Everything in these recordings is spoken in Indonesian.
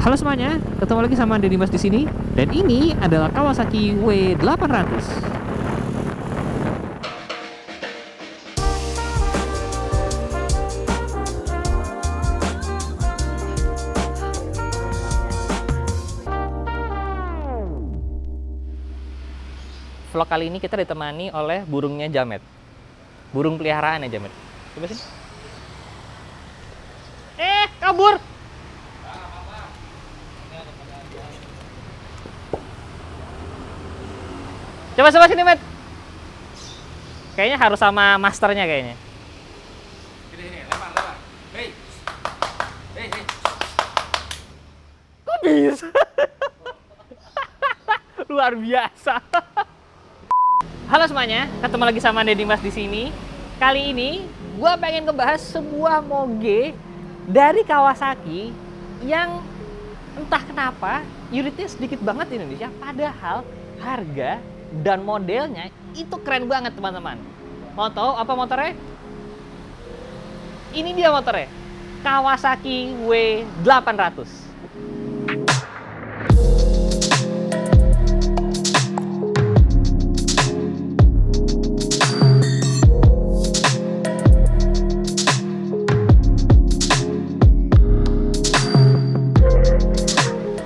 Halo semuanya, ketemu lagi sama Deddy Mas di sini. Dan ini adalah Kawasaki W800. Vlog kali ini kita ditemani oleh burungnya Jamet. Burung peliharaannya Jamet. Coba sini. Kabur! Coba sini, Met. Kayaknya harus sama masternya kayaknya. Ini, lempar. Hei. Kok bisa? Luar biasa. Halo semuanya, ketemu lagi sama Deddy Mas di sini. Kali ini gua pengen ngebahas sebuah moge dari Kawasaki yang entah kenapa unitnya sedikit banget di Indonesia, padahal harga dan modelnya itu keren banget teman-teman. Mau tahu apa motornya? Ini dia motornya, Kawasaki W800.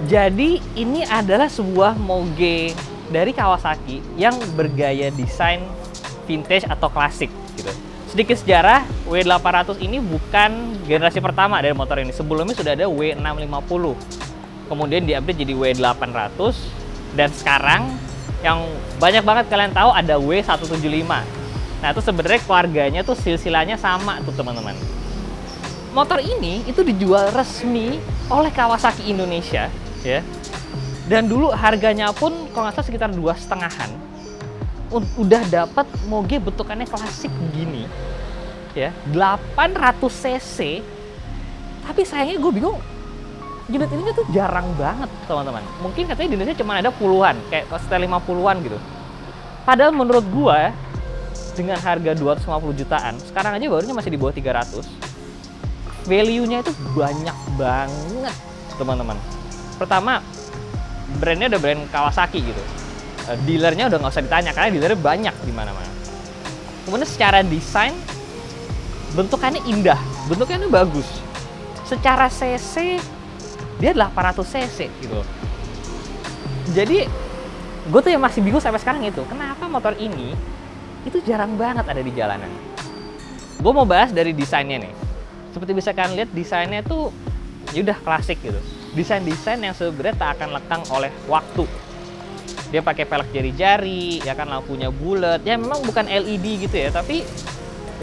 Jadi ini adalah sebuah moge dari Kawasaki yang bergaya desain vintage atau klasik gitu. Sedikit sejarah, W800 ini bukan generasi pertama dari motor ini. Sebelumnya sudah ada W650. Kemudian di-update jadi W800 dan sekarang yang banyak banget kalian tahu ada W175. Nah, itu sebenarnya keluarganya tuh silsilahnya sama tuh teman-teman. Motor ini itu dijual resmi oleh Kawasaki Indonesia ya. Dan dulu harganya pun kalau nggak salah sekitar 2,5-an. Udah dapat moge bentukannya klasik begini. Ya, 800 cc. Tapi sayangnya gue bingung. Unit ini tuh jarang banget, teman-teman. Mungkin katanya di Indonesia cuma ada puluhan, kayak sekitar 50-an gitu. Padahal menurut gue dengan harga 250 jutaan, sekarang aja barunya masih di bawah 300. Value-nya itu banyak banget, teman-teman. Pertama, brandnya udah brand Kawasaki gitu. Dealernya udah nggak usah ditanya karena dealernya banyak di mana-mana. Kemudian secara desain bentukannya indah, bentukannya bagus. Secara cc dia 800 cc gitu. Jadi gue tuh yang masih bingung sampai sekarang itu, kenapa motor ini itu jarang banget ada di jalanan. Gue mau bahas dari desainnya nih. Seperti bisa kalian lihat desainnya tuh ya udah klasik gitu. Desain-desain yang sebenarnya tak akan lekang oleh waktu. Dia pakai pelek jari-jari, ya kan, lampunya bulat. Ya memang bukan LED gitu ya, tapi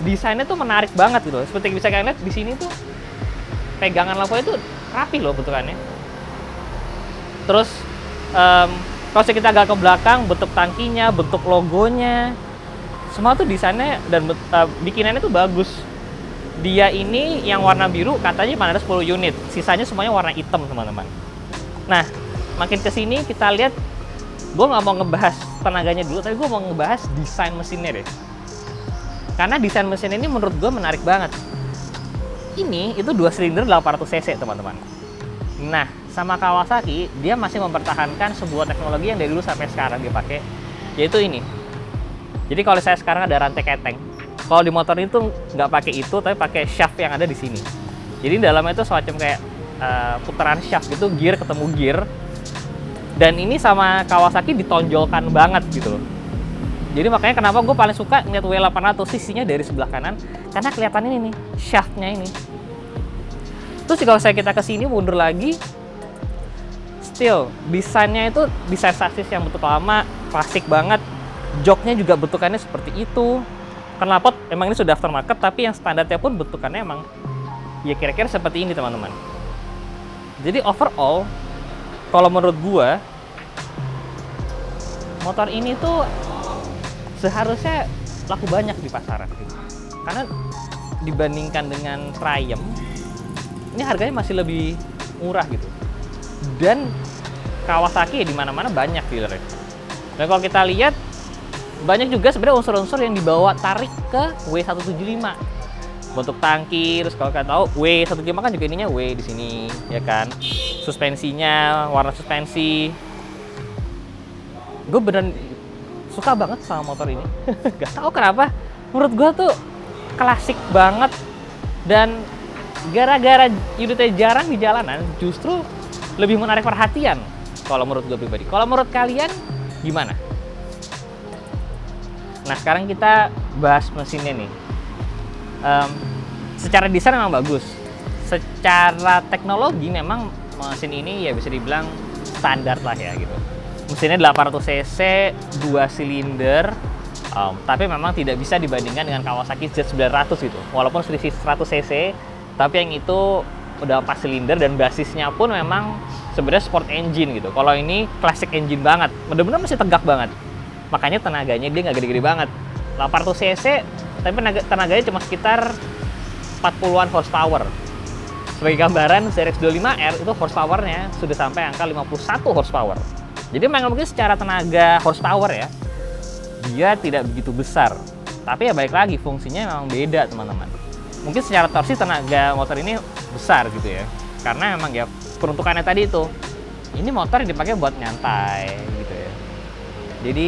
desainnya tuh menarik banget gitu. Seperti bisa kalian lihat di sini tuh pegangan lampunya tuh rapi loh bentukannya. Terus kalau kita agak ke belakang, bentuk tangkinya, bentuk logonya, semua tuh desainnya dan bikinannya tuh bagus. Dia ini yang warna biru katanya cuma ada 10 unit, sisanya semuanya warna hitam teman-teman. Nah, makin kesini kita lihat, gue nggak mau ngebahas tenaganya dulu, tapi gue mau ngebahas desain mesinnya deh. Karena desain mesin ini menurut gue menarik banget. Ini itu 2 silinder 800 cc teman-teman. Nah, sama Kawasaki, dia masih mempertahankan sebuah teknologi yang dari dulu sampai sekarang dia pakai, yaitu ini. Jadi kalau saya sekarang ada rantai keteng, kalau di motor itu nggak pakai itu, tapi pakai shaft yang ada di sini. Jadi dalamnya itu semacam kayak putaran shaft gitu, gear ketemu gear. Dan ini sama Kawasaki ditonjolkan banget gitu loh. Jadi makanya kenapa gue paling suka ngeliat W800 sisinya dari sebelah kanan, karena kelihatan ini nih, shaftnya ini. Terus kalau kita kesini mundur lagi, still desainnya itu desain sasis yang bentuk lama, klasik banget. Joknya juga bentukannya seperti itu. Knalpot emang ini sudah aftermarket, tapi yang standarnya pun bentukannya emang ya kira-kira seperti ini teman-teman. Jadi overall, kalau menurut gua, motor ini tuh seharusnya laku banyak di pasaran gitu. Karena dibandingkan dengan Triumph, ini harganya masih lebih murah gitu. Dan Kawasaki ya di mana-mana banyak dealernya. Dan kalau kita lihat, banyak juga sebenarnya unsur-unsur yang dibawa tarik ke W175. Bentuk tangki, terus kalau kalian tahu W175 kan juga ininya W di sini, ya kan. suspensinya, warna suspensi. Gue beneran suka banget sama motor ini. Gak tau kenapa, menurut gue tuh klasik banget. Dan gara-gara unitnya jarang di jalanan, justru lebih menarik perhatian kalau menurut gue pribadi. Kalau menurut kalian gimana? Nah, sekarang kita bahas mesinnya nih. Secara desain memang bagus. Secara teknologi memang mesin ini ya bisa dibilang standar lah ya gitu. Mesinnya 800 cc, 2 silinder, tapi memang tidak bisa dibandingkan dengan Kawasaki Z900 gitu. Walaupun selisih 100 cc, tapi yang itu udah 4 silinder dan basisnya pun memang sebenarnya sport engine gitu. Kalau ini classic engine banget, bener-bener masih tegak banget. Makanya tenaganya dia nggak gede-gede banget. 800 cc, tapi tenaganya cuma sekitar 40-an horsepower. Sebagai gambaran, CRX 25R itu horsepowernya sudah sampai angka 51 horsepower. Jadi memang mungkin secara tenaga horsepower ya, dia tidak begitu besar. Tapi ya balik lagi, fungsinya memang beda teman-teman. Mungkin secara torsi tenaga motor ini besar gitu ya. Karena memang ya peruntukannya tadi itu, ini motor yang dipakai buat nyantai gitu ya. Jadi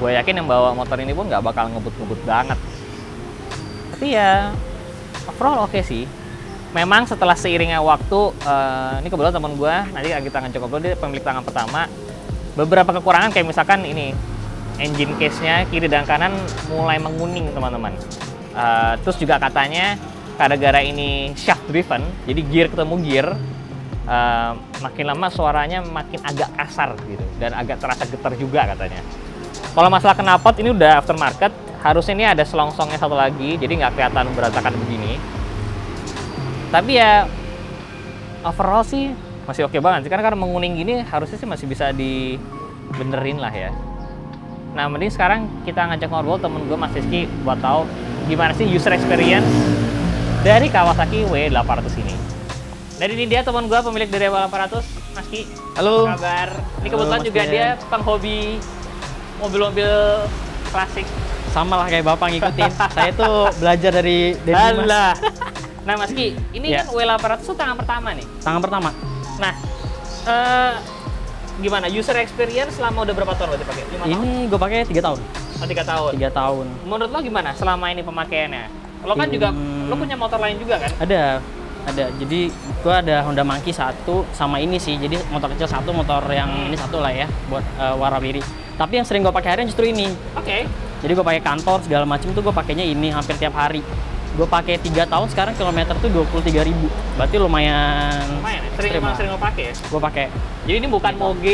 gue yakin yang bawa motor ini pun nggak bakal ngebut-ngebut banget. Tapi ya overall oke sih. Memang setelah seiringnya waktu, ini kebetulan teman gue, nanti kita akan coba, dia pemilik tangan pertama. Beberapa kekurangan kayak misalkan ini, engine case-nya kiri dan kanan mulai menguning teman-teman. Terus juga katanya gara-gara ini shaft driven, jadi gear ketemu gear, makin lama suaranya makin agak kasar gitu, dan agak terasa getar juga katanya. Kalau masalah knalpot ini udah aftermarket, harusnya ini ada selongsongnya satu lagi, jadi nggak kelihatan berantakan begini. Tapi ya overall sih masih oke banget sih, karena menguning gini harusnya sih masih bisa dibenerin lah ya. Nah, mending sekarang kita ngajak ngobrol temen gue Mas Rizky buat tahu gimana sih user experience dari Kawasaki W800 ini. Dan ini dia teman gue pemilik dari W800, Mas Ki. Halo. Apa kabar? Ini kebetulan Halo, juga Mas dia penghobi mobil-mobil klasik. Sama lah kayak Bapak ngikutin. Saya tuh belajar dari Mas. Alah. Nah, Mas Ki, ini Ya. kan W800 itu tangan pertama nih. Tangan pertama. Nah, gimana user experience selama udah berapa tahun berarti pakai? 5 tahun? Ini gue pakai 3 tahun. Oh, 3 tahun. 3 tahun. Menurut lo gimana selama ini pemakaiannya? Lo kan juga, lo punya motor lain juga kan? Ada. Jadi gue ada Honda Monkey 1 sama ini sih. Jadi motor kecil 1, motor yang ini 1 lah ya buat warawiri. Tapi yang sering gue pakai harian justru ini. Oke. Jadi gue pakai kantor segala macam tuh gue pakainya ini hampir tiap hari. Gue pakai 3 tahun sekarang kilometer tuh 23.000. Berarti lumayan. Lumayan ya? ekstrim lah. Sering lo pakai ya? Gue pakai. Jadi ini bukan moge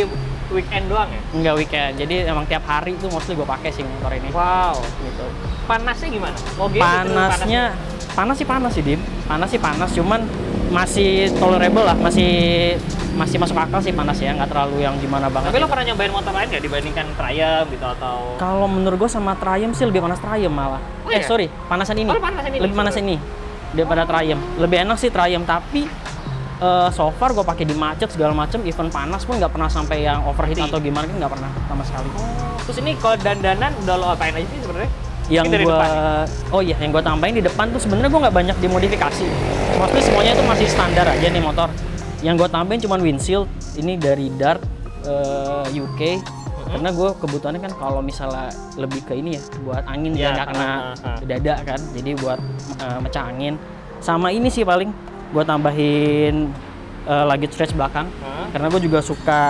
weekend doang ya? Enggak weekend. Jadi emang tiap hari tuh mostly gue pakai sih motor ini. Wow. Gitu. Panasnya gimana? Moge Panasnya panas sih Dim. Panas, cuman masih tolerable lah, masih masuk akal sih panas ya, nggak terlalu yang gimana banget. Tapi lo gitu. pernah nyobain motor lain nggak dibandingkan Triumph gitu atau? Kalau menurut gue sama Triumph sih lebih panas Triumph malah. Oh iya? Sorry, panasan ini. Oh, panasan ini. Lebih panas ini daripada Triumph. Lebih enak sih Triumph, tapi so far gue pakai di macet segala macam, even panas pun nggak pernah sampai yang overheat atau gimana kan nggak pernah sama sekali. Terus ini kalau dandanan udah lo apain aja sih sebenarnya? Yang Ini dari gue, depan ya? oh iya, yang gue tambahin di depan tuh sebenarnya gue nggak banyak dimodifikasi. Mostly semuanya itu masih standar aja nih motor. Yang gue tambahin cuma windshield, ini dari Dart UK. Karena gue kebutuhannya kan kalau misalnya lebih ke ini ya, buat angin Ya, biar nggak kena dada kan. Jadi buat mecah angin. Sama ini sih paling gue tambahin luggage stretch belakang. Karena gue juga suka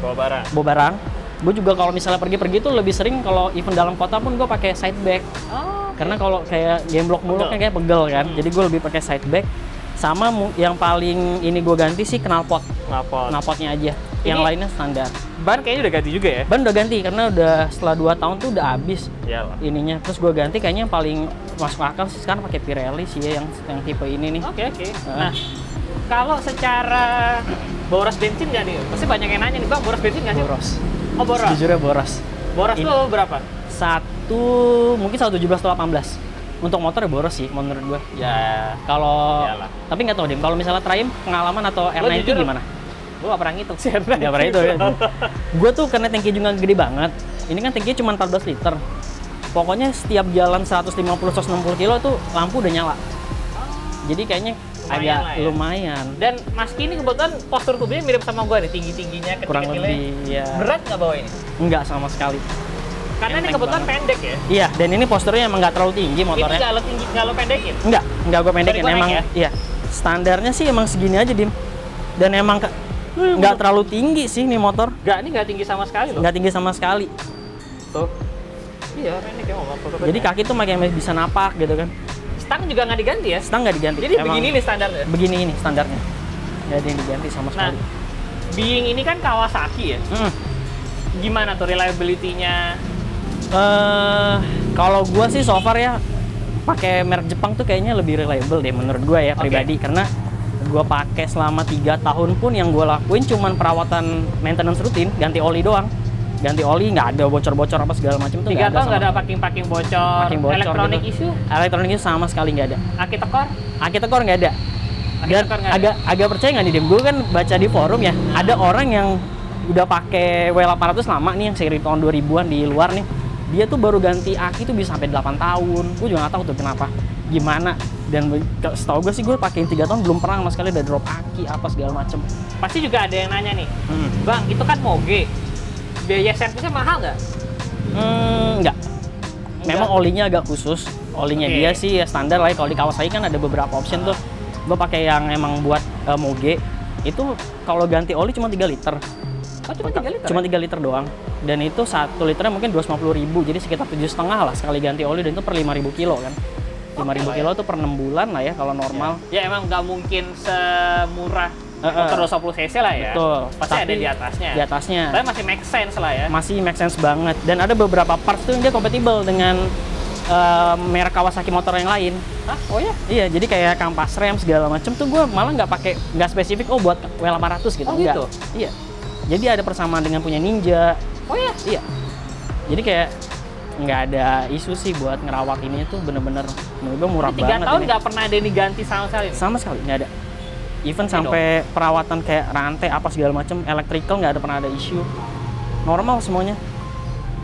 Bawa barang. Gue juga kalau misalnya pergi-pergi tuh lebih sering kalau even dalam kota pun gue pakai side bag. Oh. Karena kalau kayak gemblok mulu kan kayak pegel kan. Jadi gue lebih pakai side bag. Sama yang paling ini gue ganti sih knalpot. Knalpotnya aja. Yang lainnya standar. Ban kayaknya udah ganti juga ya? Ban udah ganti karena udah setelah 2 tahun tuh udah habis Iyalah. ininya. Terus gue ganti kayaknya yang paling masuk akal sih sekarang pakai Pirelli sih ya yang tipe ini nih. Oke. Nah, kalau secara boros bensin nggak nih? Pasti banyak yang nanya nih, Bang, boros bensin nggak sih? Boros. Oh, boros. Jujurnya boros. Boros Ini- tuh berapa? Mungkin 117 atau 18. Untuk motor ya boros sih menurut gue. Ya, Kalau Iyalah. tapi nggak tahu deh. Kalau misalnya Triumph pengalaman atau Lo R90 jujur, gimana? gue gak pernah ngitung sih. Nggak pernah itu ya. Gue tuh karena tangki juga gede banget. Ini kan tangkinya cuma 14 liter. Pokoknya setiap jalan 150-160 kilo tuh lampu udah nyala. Jadi kayaknya Lumayan lah ya. lumayan. Dan Mas Ki ini kebetulan postur tubuhnya mirip sama gue nih, tinggi-tingginya, Kurang kecil-kecilnya. lebih, ya. Berat nggak bawa ini? Enggak sama sekali. Karena ini Enteng kebetulan banget. pendek ya. Iya, dan ini posturnya emang nggak terlalu tinggi Ini motornya. nggak lo tinggi, nggak lo pendekin. Enggak gue pendekin. Sorry, gua Emang naik iya. Standarnya sih emang segini aja, Dim. Dan emang nggak terlalu tinggi sih nih motor. Nggak, ini nggak tinggi sama sekali loh. Nggak tinggi sama sekali. Tuh. Iya, pendek ya motor. Jadi kaki tuh makin bisa napak gitu kan. Stang juga nggak diganti ya. Stang nggak diganti. Jadi Emang begini nih standarnya. begini ini standarnya. Nggak ada yang diganti sama Nah, sekali. Being ini kan Kawasaki ya. Mm. Gimana tuh reliability-nya? Kalau gua sih so far ya pakai merek Jepang tuh kayaknya lebih reliable deh menurut gua ya Oke. pribadi, karena gua pakai selama 3 tahun pun yang gua lakuin cuman perawatan maintenance rutin, ganti oli doang. Ganti oli, nggak ada bocor-bocor apa segala macam tuh 3 tahun sama nggak ada sekali. packing bocor, Packing bocor elektronik gitu. issue, Elektronik itu sama sekali nggak ada. aki tekor. Aki tekor nggak ada. Aki Dan tekor nggak ada. agak percaya nggak nih Dim? Gue kan baca di forum ya, ada orang yang udah pakai W800 lama nih yang seri tahun 2000-an di luar nih. Dia tuh baru ganti aki tuh bisa sampai 8 tahun. Gue juga nggak tahu tuh kenapa, gimana. Dan setahu gue sih gue pakein 3 tahun belum pernah sama sekali ada drop aki apa segala macem. Pasti juga ada yang nanya nih, Bang, itu kan moge. Biaya servisnya mahal nggak? Enggak. Memang olinya agak khusus. Olinya Oke. dia sih ya standar lah ya. Kalau di Kawasaki kan ada beberapa option tuh. Gue pakai yang emang buat moge. Itu kalau ganti oli cuma 3 liter. Oh, cuma 3 liter? Cuma 3 liter doang. Dan itu 1 liternya mungkin 250.000. Jadi sekitar 7,5 lah sekali ganti oli, dan itu per 5.000 kilo kan. 5.000 Oke lah kilo tuh per 6 bulan lah ya kalau normal. Ya emang nggak mungkin semurah motor 250 cc lah ya. Betul. Pasti ada Tapi di atasnya. Di atasnya. Tapi masih make sense lah ya. Masih make sense banget. Dan ada beberapa parts tuh yang dia kompatibel dengan merek Kawasaki motor yang lain. Hah? Oh ya? Iya, jadi kayak kampas rem segala macem tuh gue malah nggak pakai, nggak spesifik buat W800 gitu. Oh, Nggak. gitu? Iya. Jadi ada persamaan dengan punya Ninja. Oh ya? Iya. Jadi kayak nggak ada isu sih buat ngerawat ini tuh, bener-bener menurut gue murah 3 banget tahun ini. nggak pernah ada yang diganti sama sekali nih? Sama sekali nggak ada. Even Oke sampai perawatan kayak rantai apa segala macem, electrical nggak ada pernah ada isu. Normal semuanya.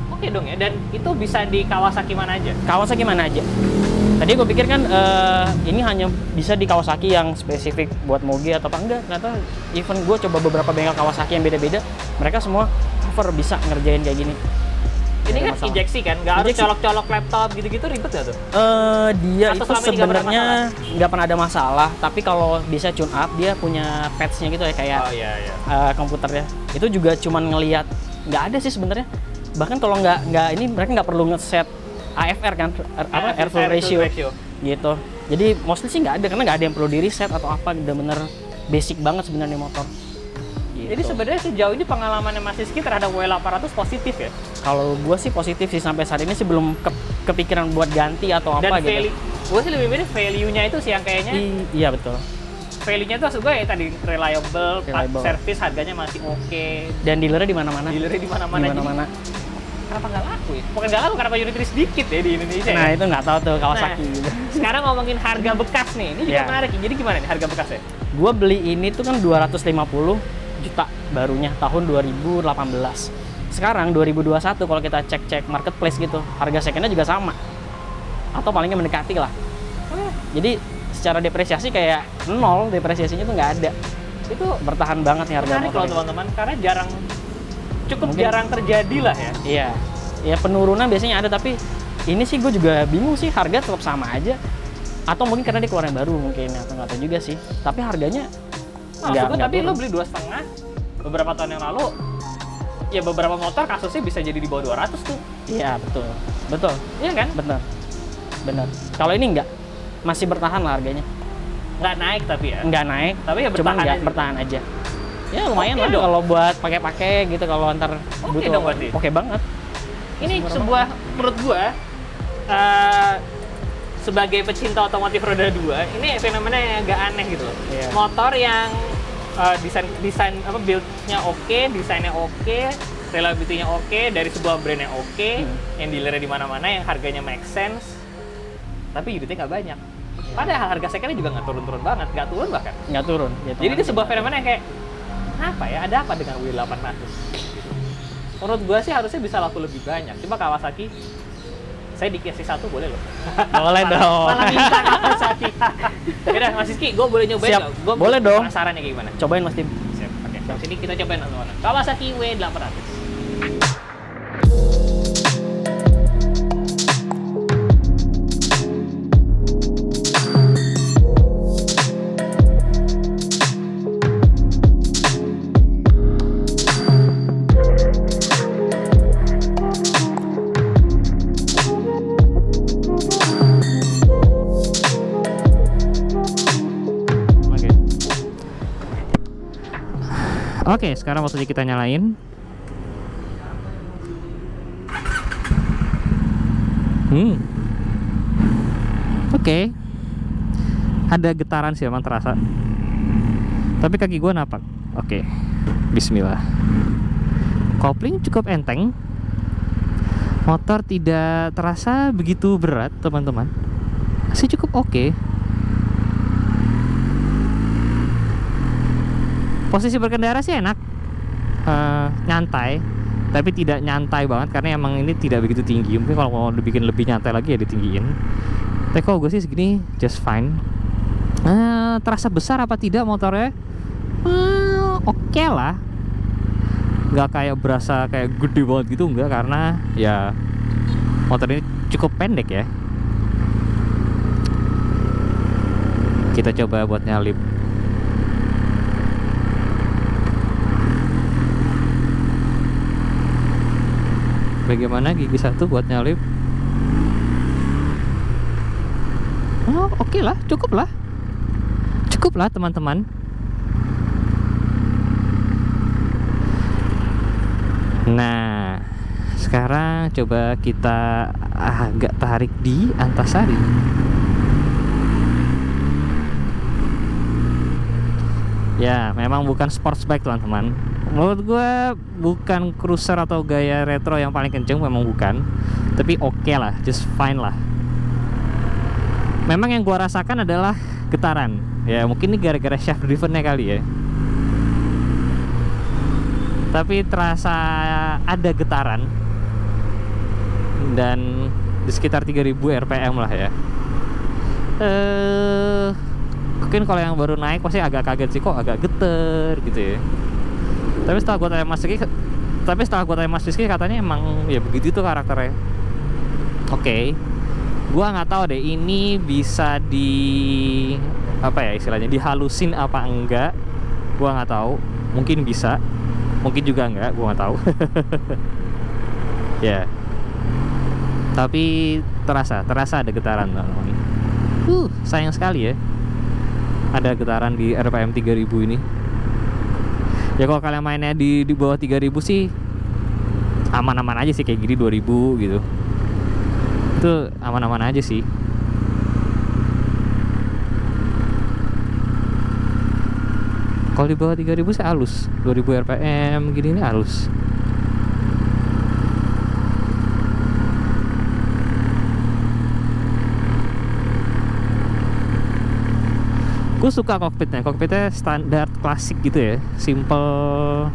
Oke dong ya, dan itu bisa di Kawasaki mana aja? Kawasaki mana aja. Tadi gue pikir kan ini hanya bisa di Kawasaki yang spesifik buat moge atau apa, enggak. Ternyata even gue coba beberapa bengkel Kawasaki yang beda-beda, mereka semua cover bisa ngerjain kayak gini. Ini Nggak ada kan masalah. injeksi kan, nggak harus Injeksi. colok-colok laptop gitu-gitu, ribet nggak tuh? Dia Atau itu selama ini nggak pernah sebenarnya nggak pernah ada masalah, tapi kalau bisa tune up dia punya patch-nya gitu ya, kayak Oh iya, iya. komputernya. Itu juga cuman ngelihat, nggak ada sih sebenarnya. Bahkan kalau nggak ini mereka nggak perlu nge-set AFR kan, air flow ratio gitu. Jadi mostly sih nggak ada, karena nggak ada yang perlu di reset atau apa, bener-bener basic banget sebenarnya motor. Gitu. Jadi sebenarnya sejauh ini pengalamannya Mas Rizky terhadap W800 positif ya? Kalau gue sih positif sih, sampai saat ini sih belum kepikiran buat ganti atau Dan apa gitu. gue sih lebih milih value-nya itu sih yang kayaknya Iya betul. value-nya tuh maksud gue ya tadi reliable, Reliable. service harganya masih oke, Dan dealernya di mana-mana. dealernya di mana-mana. Di Jadi, mana-mana. kenapa nggak laku ya? Bukan nggak laku, kenapa unitnya sedikit ya di Indonesia Nah ya? itu nggak tahu tuh Kawasaki Nah, gitu. Sekarang ngomongin harga bekas nih, ini juga Iya. menarik. Jadi gimana nih harga bekasnya? Gue beli ini tuh kan 250 juta barunya tahun 2018. Sekarang 2021 kalau kita cek-cek marketplace gitu, harga secondnya juga sama. Atau palingnya mendekati lah. Jadi secara depresiasi kayak nol, depresiasinya tuh nggak ada. Itu Bertahan banget nih harga menarik motor loh ini. teman-teman, karena cukup Mungkin- jarang terjadi lah ya. Iya. Ya penurunan biasanya ada, tapi ini sih gue juga bingung sih, harga tetap sama aja. Atau mungkin karena dia keluaran baru mungkin, atau nggak tahu juga sih. Tapi harganya Maksud gue, tapi turun. lo beli 2,5 beberapa tahun yang lalu, ya beberapa motor kasusnya bisa jadi di bawah 200 tuh. Iya betul, betul, Iya kan? benar, benar. Kalau ini nggak, masih bertahan lah harganya. Nggak naik tapi ya. Nggak naik, Tapi ya cuman bertahan nggak aja. bertahan aja. Ya lumayan Oke lah dong. kalau buat pakai-pakai gitu, kalau ntar Oke butuh. dong berarti. Oke banget. Ini Murah sebuah, menurut gua, sebagai pecinta otomotif roda 2, ini fenomena yang agak aneh gitu loh. Iya. Motor yang desain apa build-nya oke, desainnya oke, reliability-nya oke, dari sebuah brand yang oke, yang dealernya di mana-mana, yang harganya make sense, tapi unitnya nggak banyak. Padahal harga secondnya juga nggak turun-turun banget, nggak turun bahkan. Nggak turun. Gitu. Jadi ini sebuah fenomena yang kayak, apa ya, ada apa dengan W800? Gitu. Menurut gua sih harusnya bisa laku lebih banyak. Cuma Kawasaki, saya dikasih satu boleh loh. Boleh dong. Malah minta Kawasaki. Yaudah, Mas Rizky, gue boleh nyobain Siap. nggak? Gua Boleh dong. Penasaran ya kayak gimana. Cobain Mas Tim. Siap. Oke, dari sini kita cobain teman-teman. Kawasaki W800. Oke, sekarang waktunya kita nyalain. Oke. Ada getaran sih emang terasa. Tapi kaki gue napak. Oke. Bismillah. Kopling cukup enteng. Motor tidak terasa begitu berat, teman-teman. Masih cukup oke. Posisi berkendara sih enak, nyantai, tapi tidak nyantai banget karena emang ini tidak begitu tinggi. Mungkin kalau mau dibikin lebih nyantai lagi ya ditinggiin. Tapi kalau gue sih segini just fine. Terasa besar apa tidak motornya? Oke lah, nggak kayak berasa kayak gede banget gitu, enggak, karena ya motor ini cukup pendek ya. Kita coba buat nyalip. Bagaimana gigi satu buat nyalip? Oh, oke lah, cukup lah teman-teman. Nah, sekarang coba kita agak tarik di Antasari. Ya, memang bukan sports bike teman-teman. Menurut gue bukan cruiser atau gaya retro yang paling kenceng, memang bukan. Tapi oke lah, just fine lah. Memang yang gue rasakan adalah getaran. Ya mungkin ini gara-gara shaft drivennya kali ya. Tapi terasa ada getaran. Dan di sekitar 3000 rpm lah ya. Mungkin kalau yang baru naik pasti agak kaget sih, kok agak geter gitu ya. Tapi setelah gue tanya Mas Rizky, katanya emang ya begitu tuh karakternya. Oke. Gua nggak tahu deh ini bisa apa ya istilahnya, dihalusin apa enggak. Gua nggak tahu. Mungkin bisa, mungkin juga enggak. Gua nggak tahu. Ya. Tapi terasa ada getaran, teman-teman. Sayang sekali ya. Ada getaran di RPM 3000 ini. Ya kalau kalian mainnya di bawah 3000 sih aman-aman aja sih, kayak gini 2000 gitu. Itu aman-aman aja sih. Kalau di bawah 3000 sih halus. 2000 rpm gini ini halus. Gue suka kokpitnya standar klasik gitu ya, simple.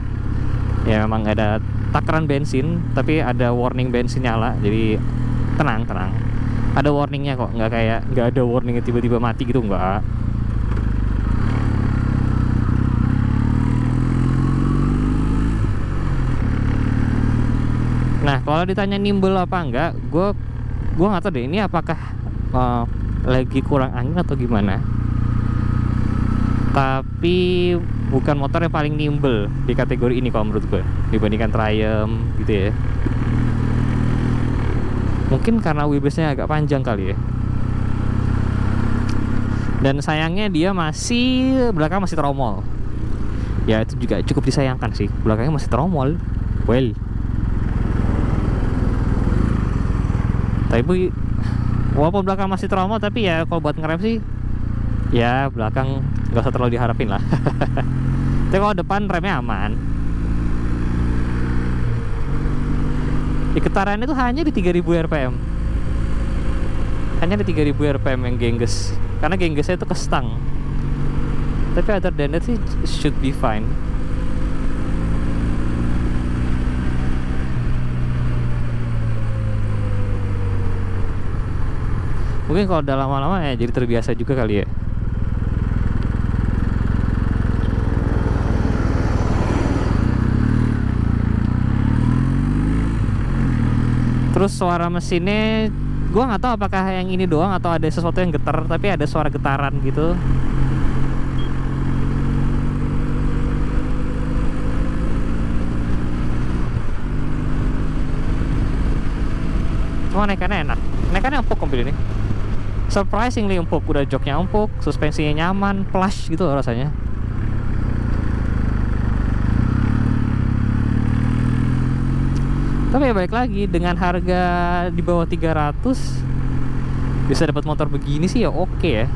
Ya memang ada takaran bensin, tapi ada warning bensin nyala, jadi tenang. Ada warningnya kok, nggak ada warningnya tiba-tiba mati gitu, nggak. Nah kalau ditanya nimble apa enggak, gue nggak tahu deh ini apakah lagi kurang angin atau gimana. Tapi bukan motor yang paling nimble di kategori ini kalau menurut gue dibandingkan Triumph gitu ya. Mungkin karena wheelbase-nya agak panjang kali ya. Dan sayangnya dia belakang masih tromol. Ya itu juga cukup disayangkan sih, belakangnya masih tromol. Well, tapi walaupun belakang masih tromol, tapi ya kalau buat ngerem sih ya belakang nggak usah terlalu diharapin lah. Tapi kalau depan remnya aman. Di getarannya itu hanya di 3000 rpm. Hanya di 3000 rpm yang gengges. Karena genggesnya itu ke stang. Tapi other than that sih should be fine. Mungkin kalau udah lama-lama ya jadi terbiasa juga kali ya. Terus suara mesinnya gue nggak tahu apakah yang ini doang atau ada sesuatu yang getar, tapi ada suara getaran gitu. Cuma naikannya enak, naikannya empuk mobil ini, surprisingly empuk. Udah joknya empuk, suspensinya nyaman, plush gitu loh rasanya. Tapi ya balik lagi, dengan harga di bawah 300 bisa dapat motor begini sih ya oke ya.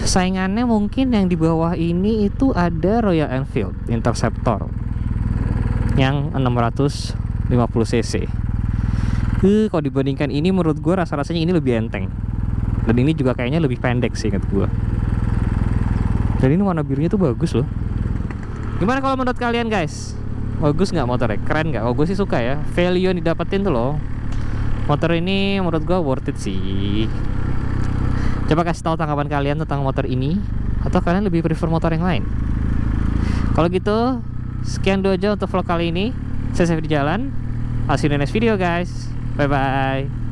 Saingannya mungkin yang di bawah ini itu ada Royal Enfield Interceptor yang 650 cc. Kalau dibandingkan ini menurut gue rasa-rasanya ini lebih enteng. Dan ini juga kayaknya lebih pendek sih ingat gue. Dan ini warna birunya tuh bagus loh. Gimana kalau menurut kalian guys? Bagus nggak motornya? Keren nggak? Oh gue sih suka ya. Value yang didapetin tuh loh. Motor ini menurut gue worth it sih. Coba kasih tahu tanggapan kalian tentang motor ini, atau kalian lebih prefer motor yang lain? Kalau gitu, sekian dulu aja untuk vlog kali ini. Saya Safety Jalan. I'll see you in the next video guys. Bye bye.